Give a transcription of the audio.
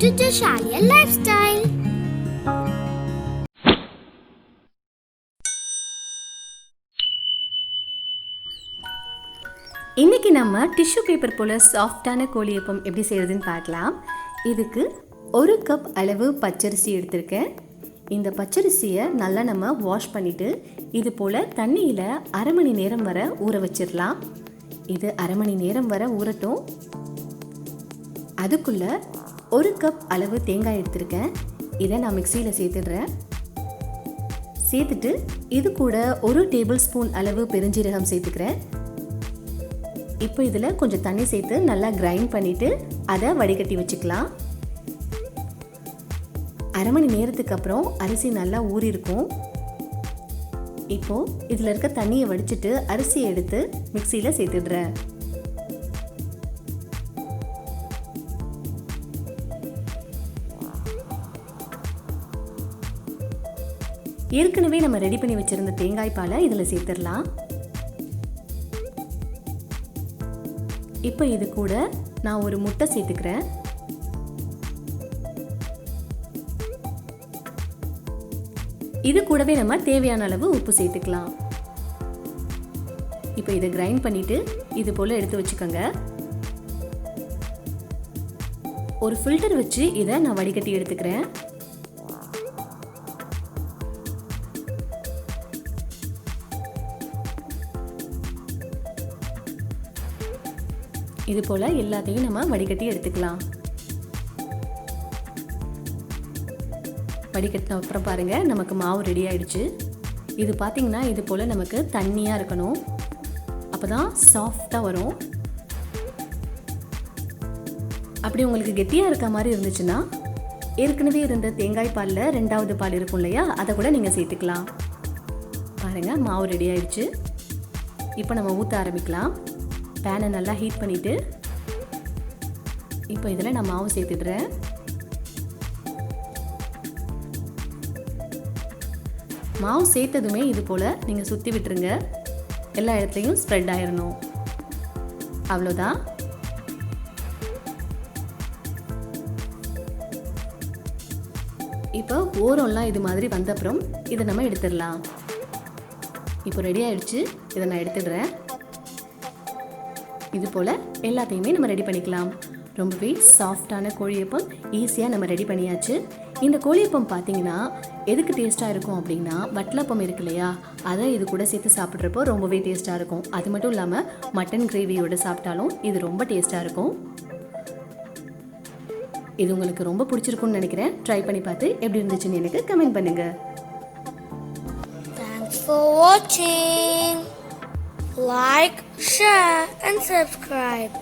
to Joshalia Lifestyle. இன்னைக்கு நம்ம tissue paper போல சாஃப்டான கோழியப்பம் எப்படி செய்யறதுன்னு பார்க்கலாம். இதுக்கு 1 கப் அளவு பச்சரிசி எடுத்திருக்கேன். இந்த பச்சரிசியை நல்லா நம்ம வாஷ் பண்ணிட்டு இது போல தண்ணியில் அரை மணி நேரம் வரை ஊற வச்சிடலாம். இது அரை மணி நேரம் வரை ஊறட்டும். அதுக்குள்ள 1 கப் அளவு தேங்காய் எடுத்திருக்கேன். இதை நான் மிக்சியில் சேர்த்துடுறேன். சேர்த்துட்டு இது கூட 1 டேபிள் ஸ்பூன் அளவு பெருஞ்சீரகம் சேர்த்துக்கிறேன். இப்போ இதில் கொஞ்சம் தண்ணி சேர்த்து நல்லா கிரைண்ட் பண்ணிவிட்டு அதை வடிகட்டி வச்சுக்கலாம். அரை மணி நேரத்துக்கு அப்புறம் அரிசி நல்லா ஊறியிருக்கும். இப்போது இதில் இருக்க தண்ணியை வடிச்சிட்டு அரிசியை எடுத்து மிக்சியில் சேர்த்துடுறேன். ஏற்கனவே நம்ம ரெடி பண்ணி வச்சுருந்த தேங்காய் பாலை இதில் சேர்த்துடலாம். இப்போ இது கூட நான் ஒரு முட்டை சேர்த்துக்கிறேன். இது கூடவே நம்ம தேவையான அளவு உப்பு சேர்த்துக்கலாம். இப்போ இதை கிரைண்ட் பண்ணிட்டு இது போல எடுத்து வச்சுக்கோங்க. ஒரு ஃபில்டர் வச்சு இதை நான் வடிகட்டி எடுத்துக்கிறேன். இது போல எல்லாத்தையும் நம்ம வடிகட்டி எடுத்துக்கலாம். வடிகட்டின அப்புறம் பாருங்க, நமக்கு மாவு ரெடி ஆயிடுச்சு. இது பார்த்தீங்கன்னா இது போல நமக்கு தண்ணியாக இருக்கணும். அப்போதான் சாஃப்டாக வரும். அப்படி உங்களுக்கு கெட்டியாக இருக்க மாதிரி இருந்துச்சுன்னா ஏற்கனவே இருந்த தேங்காய் பாலில் 2வது பால் இருக்கும் இல்லையா, அதை கூட நீங்கள் சேர்த்துக்கலாம். பாருங்கள், மாவு ரெடி ஆயிடுச்சு. இப்போ நம்ம ஊற்ற ஆரம்பிக்கலாம். பேனை நல்லா ஹீட் பண்ணிவிட்டு இப்போ இதில் நான் மாவு சேர்த்துடுறேன். மாவு சேர்த்ததுமே இது போல் நீங்கள் சுற்றி விட்டுருங்க. எல்லா இடத்துலையும் ஸ்ப்ரெட் ஆயிடணும். அவ்வளோதான். இப்போ ஓரம்லாம் இது மாதிரி வந்த அப்புறம் இதை நம்ம எடுத்துடலாம். இப்போ ரெடி ஆயிடுச்சு. இதை நான் எடுத்துடுறேன். இது போல் எல்லாத்தையுமே நம்ம ரெடி பண்ணிக்கலாம். ரொம்பவே சாஃப்டான கோழியப்பம் ஈஸியாக நம்ம ரெடி பண்ணியாச்சு. இந்த கோழியப்பம் பார்த்தீங்கன்னா எதுக்கு டேஸ்ட்டாக இருக்கும் அப்படின்னா, வட்டலப்பம் இருக்கு இல்லையா, அதை இது கூட சேர்த்து சாப்பிட்றப்போ ரொம்பவே டேஸ்ட்டாக இருக்கும். அது மட்டும் இல்லாமல் மட்டன் கிரேவியோடு சாப்பிட்டாலும் இது ரொம்ப டேஸ்ட்டாக இருக்கும். இது உங்களுக்கு ரொம்ப பிடிச்சிருக்கும்னு நினைக்கிறேன். ட்ரை பண்ணி பார்த்து எப்படி இருந்துச்சுன்னு எனக்கு கமெண்ட் பண்ணுங்கள். Thanks for watching. Like, share and subscribe.